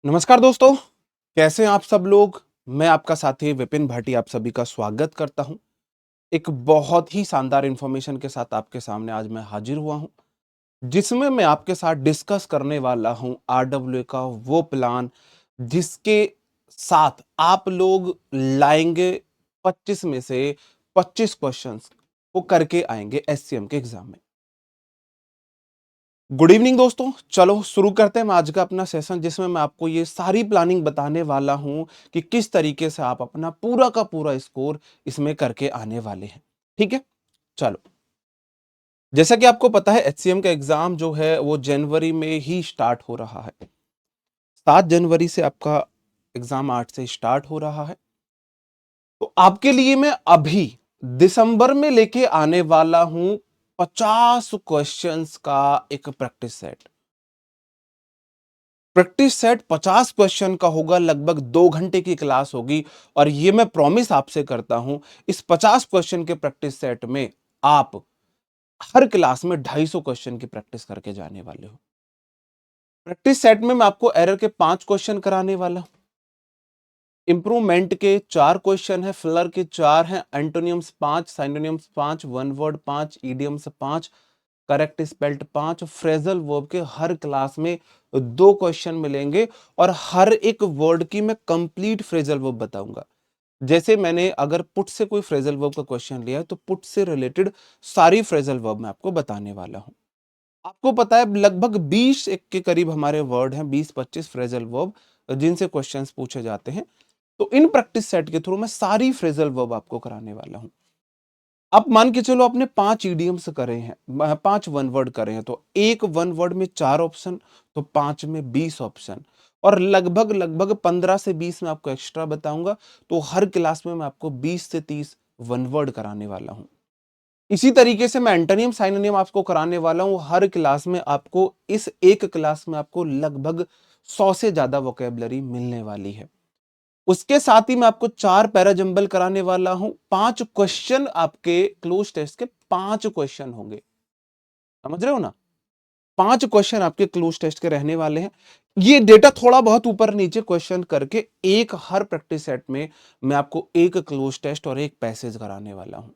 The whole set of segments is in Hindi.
नमस्कार दोस्तों, कैसे हैं आप सब लोग? मैं आपका साथी विपिन भाटी आप सभी का स्वागत करता हूं। एक बहुत ही शानदार इन्फॉर्मेशन के साथ आपके सामने आज मैं हाजिर हुआ हूं, जिसमें मैं आपके साथ डिस्कस करने वाला हूं आरडब्ल्यूए का वो प्लान जिसके साथ आप लोग लाएंगे 25 में से 25 क्वेश्चंस को करके आएंगे एससीएम के एग्जाम में। गुड इवनिंग दोस्तों, चलो शुरू करते हैं आज का अपना सेशन, जिसमें मैं आपको ये सारी प्लानिंग बताने वाला हूं कि किस तरीके से आप अपना पूरा का पूरा स्कोर इसमें करके आने वाले हैं। ठीक है, चलो। जैसा कि आपको पता है एचसीएम का एग्जाम जो है वो जनवरी में ही स्टार्ट हो रहा है। 7 जनवरी से आपका एग्जाम 8 से स्टार्ट हो रहा है। तो आपके लिए मैं अभी दिसंबर में लेके आने वाला हूं 50 क्वेश्चंस का एक practice set. Practice set 50 question का होगा, लगभग 2 घंटे की क्लास होगी। और ये मैं प्रॉमिस आपसे करता हूं, इस 50 क्वेश्चन के प्रैक्टिस सेट में आप हर क्लास में 250 क्वेश्चन की प्रैक्टिस करके जाने वाले हो। प्रैक्टिस सेट में मैं आपको एरर के 5 क्वेश्चन कराने वाला हूं, इंप्रूवमेंट के 4 क्वेश्चन है, फिलर के 4 हैं, एंटोनियम्स 5, साइनोनियम्स 5, one word 5, idioms 5, correct spelt 5, phrasal verb के हर क्लास में 2 क्वेश्चन मिलेंगे। और हर एक वर्ड की मैं कंप्लीट फ्रेजल वर्ब बताऊंगा। जैसे मैंने अगर पुट से कोई फ्रेजल वर्ब का क्वेश्चन लिया है तो पुट से रिलेटेड सारी फ्रेजल वर्ब मैं आपको बताने वाला हूं। आपको पता है लगभग 20 एक के करीब हमारे वर्ड हैं, 20-25 फ्रेजल वर्ब जिनसे क्वेश्चंस पूछे जाते हैं। तो इन प्रैक्टिस सेट के थ्रू मैं सारी फ्रेजल वर्ब आपको कराने वाला हूं। आप मान के चलो आपने 5 ईडियम्स करे हैं, 5 वन वर्ड करे हैं, तो एक वन वर्ड में 4 ऑप्शन, तो 5 में 20 ऑप्शन। और लगभग लगभग 15 से 20 में आपको एक्स्ट्रा बताऊंगा। तो हर क्लास में मैं आपको 20 से 30 वन वर्ड कराने वाला हूं। इसी तरीके से मैं एंटोनियम साइनोनियम आपको कराने वाला हूं। हर क्लास में आपको इस एक क्लास में आपको लगभग 100 से ज्यादा वोकेबलरी मिलने वाली है। उसके साथ ही मैं आपको 4 पैराजंबल कराने वाला हूं। 5 क्वेश्चन आपके क्लोज टेस्ट के 5 क्वेश्चन होंगे, समझ रहे हो ना? 5 क्वेश्चन आपके क्लोज टेस्ट के रहने वाले हैं। ये डेटा थोड़ा बहुत ऊपर नीचे क्वेश्चन करके एक हर प्रैक्टिस सेट में मैं आपको एक क्लोज टेस्ट और एक पैसेज कराने वाला हूं।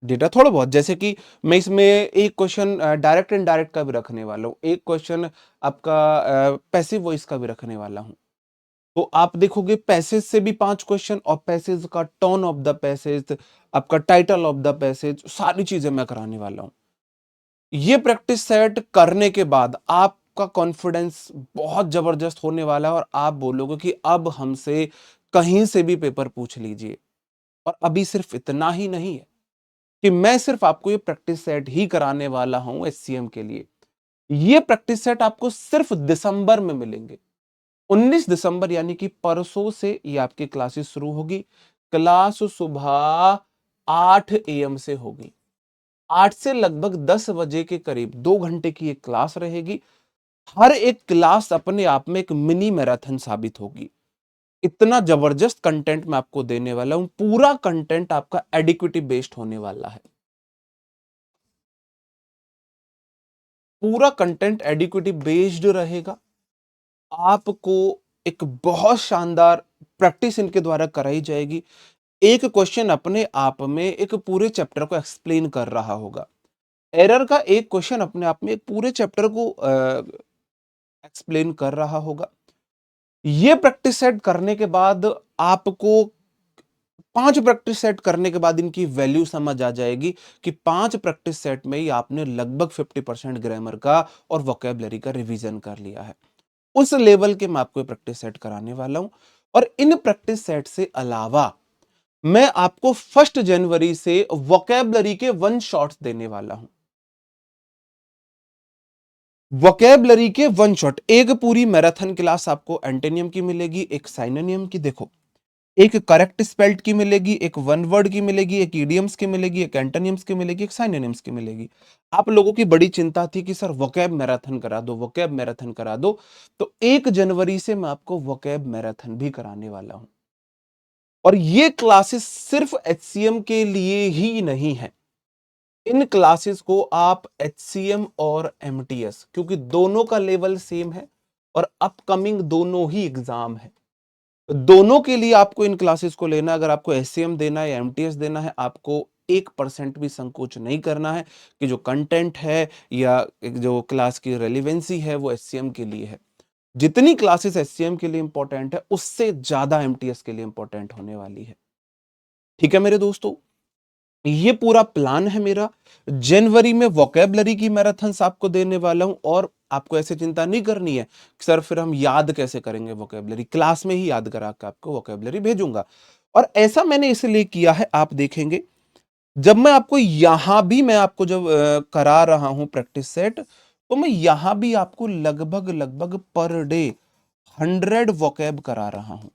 डेटा थोड़ा बहुत, जैसे कि मैं इसमें एक क्वेश्चन डायरेक्ट एंड डायरेक्ट का भी रखने वाला हूं, एक क्वेश्चन आपका पैसिव वॉइस का भी रखने वाला हूं। तो आप देखोगे पैसेज से भी 5 क्वेश्चन, और पैसेज का टोन ऑफ द पैसेज, आपका टाइटल ऑफ द पैसेज, सारी चीजें मैं कराने वाला हूं। ये प्रैक्टिस सेट करने के बाद आपका कॉन्फिडेंस बहुत जबरदस्त होने वाला है, और आप बोलोगे कि अब हमसे कहीं से भी पेपर पूछ लीजिए। और अभी सिर्फ इतना ही नहीं है कि मैं सिर्फ आपको ये प्रैक्टिस सेट ही कराने वाला हूं एचसीएम के लिए। ये प्रैक्टिस सेट आपको सिर्फ दिसंबर में मिलेंगे। 19 दिसंबर यानी कि परसों से ये आपकी क्लासेस शुरू होगी। क्लास सुबह 8 एएम से होगी। 8 से लगभग 10 बजे के करीब 2 घंटे की एक क्लास रहेगी। हर एक क्लास अपने आप में एक मिनी मैराथन साबित होगी। इतना जबरदस्त कंटेंट मैं आपको देने वाला हूं। पूरा कंटेंट आपका एडिक्विटी बेस्ड होने वाला है। पूरा कंटेंट एडिक्विटी बेस्ड रहेगा। आपको एक बहुत शानदार प्रैक्टिस इनके द्वारा कराई जाएगी। एक क्वेश्चन अपने आप में एक पूरे चैप्टर को एक्सप्लेन कर रहा होगा। एरर का एक क्वेश्चन अपने आप में एक पूरे चैप्टर को एक्सप्लेन कर रहा होगा। ये प्रैक्टिस सेट करने के बाद आपको 5 प्रैक्टिस सेट करने के बाद इनकी वैल्यू समझ आ जाएगी कि 5 प्रैक्टिस सेट में ही आपने लगभग 50% ग्रामर का और वोकेबलरी का रिवीजन कर लिया है। उस लेवल के मैं आपको प्रैक्टिस सेट कराने वाला हूं। और इन प्रैक्टिस सेट से अलावा मैं आपको 1 जनवरी से वोकेबलरी के वन शॉट्स देने वाला हूं। वोकेबलरी के वन शॉट, एक पूरी मैराथन क्लास आपको एंटोनियम की मिलेगी, एक साइनोनियम की, देखो, एक करेक्ट स्पेल्ट की मिलेगी, एक वन वर्ड की मिलेगी, एक इडियम्स की मिलेगी, एक एंटोनियम्स की मिलेगी, एक साइनोनियम्स की मिलेगी। आप लोगों की बड़ी चिंता थी कि सर वोकैब मैराथन करा दो, वोकैब मैराथन करा दो। तो 1 जनवरी से मैं आपको वोकैब मैराथन भी कराने वाला हूं। और ये क्लासेस सिर्फ एचसीएम के लिए ही नहीं है। इन क्लासेस को आप एचसीएम और एमटीएस, क्योंकि दोनों का लेवल सेम है, और अपकमिंग दोनों ही एग्जाम है। दोनों के लिए आपको इन क्लासेस को लेना, अगर आपको एससीएम देना है या एमटीएस देना है, आपको 1% भी संकोच नहीं करना है कि जो कंटेंट है या जो क्लास की रेलिवेंसी है वो एससीएम के लिए है। जितनी क्लासेस एससीएम के लिए इंपॉर्टेंट है उससे ज्यादा एमटीएस के लिए इंपॉर्टेंट होने वाली है। ठीक है मेरे दोस्तों, ये पूरा प्लान है मेरा। जनवरी में वोकेबलरी की मैराथन्स आपको देने वाला हूं, और आपको ऐसे चिंता नहीं करनी है कि सर फिर हम याद कैसे करेंगे वोकेबलरी, क्लास में ही याद करा के आपको वोकेबलरी भेजूंगा। और ऐसा मैंने इसलिए किया है, आप देखेंगे जब मैं आपको यहां भी मैं आपको जब करा रहा हूं प्रैक्टिस सेट, तो मैं यहां भी आपको लगभग लगभग पर डे 100 वोकेब करा रहा हूं।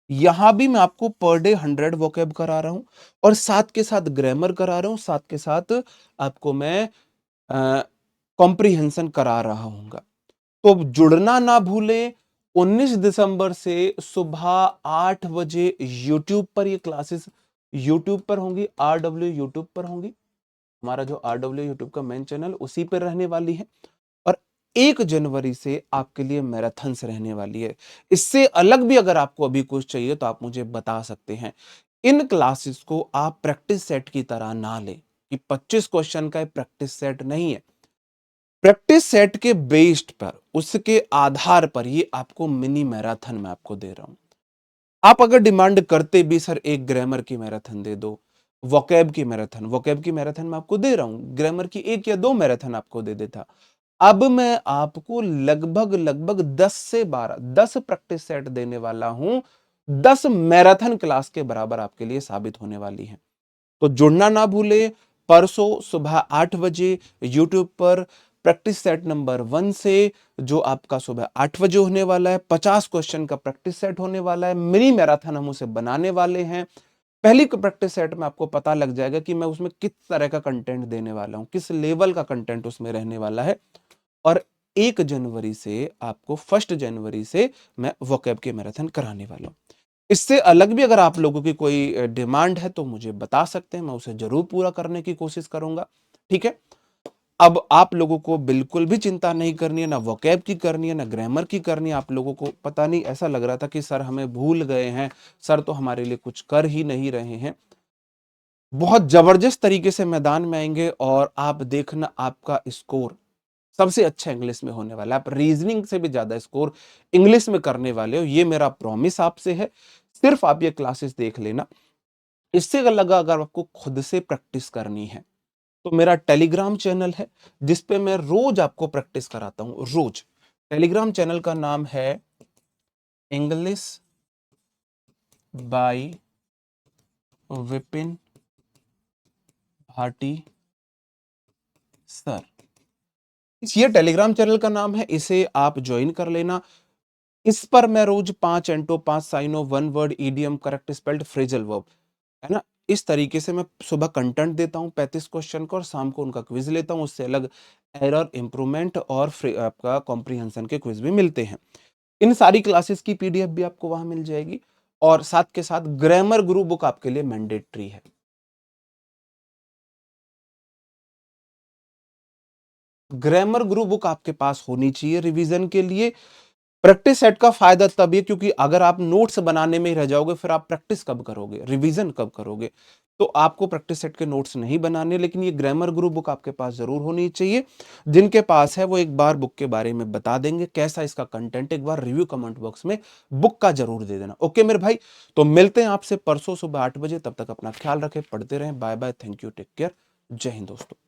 यहां भी मैं आपको पर डे 100 वोकैब करा रहा हूं, और साथ के साथ ग्रामर करा रहा हूं, साथ के साथ आपको मैं कॉम्प्रिहेंशन करा रहा हूंगा। तो जुड़ना ना भूले, 19 दिसंबर से सुबह 8 बजे यूट्यूब पर ये क्लासेस यूट्यूब पर होंगी, RW यूट्यूब पर होंगी। हमारा जो RW यूट्यूब का मेन चैनल उसी पर रहने वाली है। और 1 जनवरी से आपके लिए मैराथन्स रहने वाली है। इससे अलग भी अगर आपको अभी कुछ चाहिए तो आप मुझे बता सकते हैं। इन क्लासेस को आप प्रैक्टिस सेट की तरह ना लें कि 25 क्वेश्चन का प्रैक्टिस सेट नहीं है। प्रैक्टिस सेट के बेस्ड पर, उसके आधार पर ये आपको मिनी मैराथन मैं आपको दे रहा हूं। आप अगर डिमांड करते भी सर एक ग्रामर की मैराथन दे दो, वोकैब की मैराथन मैं आपको दे रहा हूं, ग्रामर की 1 या 2 मैराथन आपको दे देता। अब मैं आपको लगभग लगभग 10 से 12 10 प्रैक्टिस सेट देने वाला हूं। 10 मैराथन क्लास के बराबर आपके लिए साबित होने वाली है। तो जुड़ना ना भूले। परसों सुबह 8 बजे यूट्यूब पर प्रैक्टिस सेट नंबर 1 से, जो आपका सुबह 8 बजे होने वाला है, 50 क्वेश्चन का प्रैक्टिस सेट होने वाला है। मिनी मैराथन हम उसे बनाने वाले हैं। पहली प्रैक्टिस सेट में आपको पता लग जाएगा कि मैं उसमें किस तरह का कंटेंट देने वाला हूं, किस लेवल का कंटेंट उसमें रहने वाला है। और 1 जनवरी से आपको 1 जनवरी से मैं वोकैब के मैराथन कराने वाला हूं। इससे अलग भी अगर आप लोगों की कोई डिमांड है तो मुझे बता सकते हैं, मैं उसे जरूर पूरा करने की कोशिश करूंगा। ठीक है, अब आप लोगों को बिल्कुल भी चिंता नहीं करनी है, ना वोकैब की करनी है ना ग्रामर की करनी है। आप लोगों को पता नहीं ऐसा लग रहा था कि सर हमें भूल गए हैं, सर तो हमारे लिए कुछ कर ही नहीं रहे हैं। बहुत जबरदस्त तरीके से मैदान में आएंगे और आप देखना आपका स्कोर सबसे अच्छा इंग्लिश में होने वाला है। आप रीजनिंग से भी ज्यादा स्कोर इंग्लिश में करने वाले हो, ये मेरा प्रॉमिस आपसे है। सिर्फ आप ये क्लासेस देख लेना। इससे लगा अगर आपको खुद से प्रैक्टिस करनी है तो मेरा टेलीग्राम चैनल है जिसपे मैं रोज आपको प्रैक्टिस कराता हूं, रोज। टेलीग्राम चैनल का नाम है English by Vipin Bhati sir. ये टेलीग्राम चैनल का नाम है, इसे आप ज्वाइन कर लेना। इस पर मैं रोज 5 antonym 5 synonym 1 word idiom correct spelled phrasal verb, है ना, इस तरीके से मैं सुबह कंटेंट देता हूं 35 क्वेश्चन का, और शाम को उनका क्विज लेता हूं। उससे अलग एरर इंप्रूवमेंट और आपका कॉम्प्रिहेंशन के क्विज भी मिलते हैं। इन सारी क्लासेस की पीडीएफ भी आपको वहां मिल जाएगी, और साथ के साथ ग्रामर गुरु बुक आपके लिए मैंडेटरी है। ग्रामर गुरु बुक आपके पास होनी चाहिए रिवीजन के लिए। प्रैक्टिस सेट का फायदा तब है क्योंकि अगर आप नोट्स बनाने में ही रह जाओगे फिर आप प्रैक्टिस कब करोगे, रिवीजन कब करोगे। तो आपको प्रैक्टिस सेट के नोट्स नहीं बनाने, लेकिन ये ग्रामर गुरु बुक आपके पास जरूर होनी चाहिए। जिनके पास है वो एक बार बुक के बारे में बता देंगे, कैसा इसका कंटेंट, एक बार रिव्यू कमेंट बॉक्स में बुक का जरूर दे देना। ओके मेरे भाई, तो मिलते हैं आपसे परसों सुबह 8 बजे। तब तक अपना ख्याल रखें, पढ़ते रहें। Bye bye, thank you, take care, जय हिंद दोस्तों।